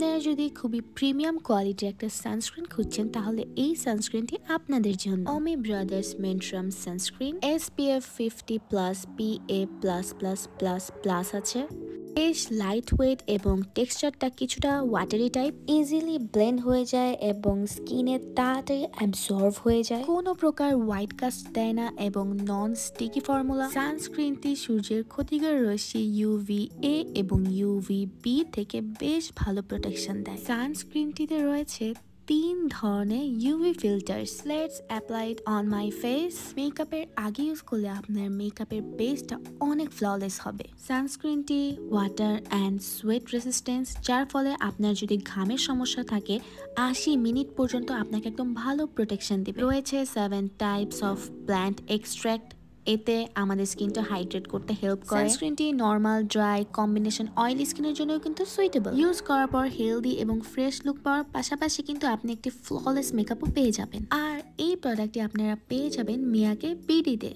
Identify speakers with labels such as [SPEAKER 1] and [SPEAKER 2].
[SPEAKER 1] আপনারা যদি খুবই প্রিমিয়াম কোয়ালিটির একটা সানস্ক্রিন খুঁজছেন তাহলে এই সানস্ক্রিনটি আপনাদের জন্য। অমি ব্রাদার্স মেন্ট্রাম সানস্ক্রিন SPF 50+ PA++++ আছে। বেশ লাইট ওয়েট এবং টেক্সচারটা কিছুটা ওয়াটারি টাইপ, ইজিলি ব্লেন্ড হয়ে যায় এবং স্কিনে তাড়াতাড়ি অ্যাবজর্ভ হয়ে যায়, কোনো প্রকার হোয়াইট কাস্ট দেয় না এবং নন স্টিকি ফর্মুলা। সানস্ক্রিনটি সূর্যের ক্ষতিকর রশ্মি UVA এবং UVB থেকে বেশ ভালো প্রোটেকশন দেয়। সানস্ক্রিনটিতে রয়েছে 3 ধরনের UV filters. Let's apply it on my face. মেকআপের আগে ইউজ করলে আপনার মেকআপের বেসটা অনেক ফ্ললেস হবে। সানস্ক্রিনটি ওয়াটার অ্যান্ড সোয়েট রেসিস্টেন্স, যার ফলে আপনার যদি ঘামের সমস্যা থাকে 80 মিনিট পর্যন্ত আপনাকে একদম ভালো প্রোটেকশন দিবে। রয়েছে 7 টাইপস অফ প্ল্যান্ট এক্সট্র্যাক্ট, এতে আমাদের স্কিনটা হাইড্রেট করতে হেল্প করে। সানস্ক্রিনটি নর্মাল, ড্রাই, কম্বিনেশন অয়েলি স্কিনের জন্য কিন্তু সুইটেবল। ইউজ করার পর হেলদি এবং ফ্রেশ লুক পাওয়ার পাশাপাশি কিন্তু আপনি একটি ফ্ললেস মেকআপও পেয়ে যাবেন। আর এই প্রোডাক্টটি আপনারা পেয়ে যাবেন মিয়াকে বিডিতে।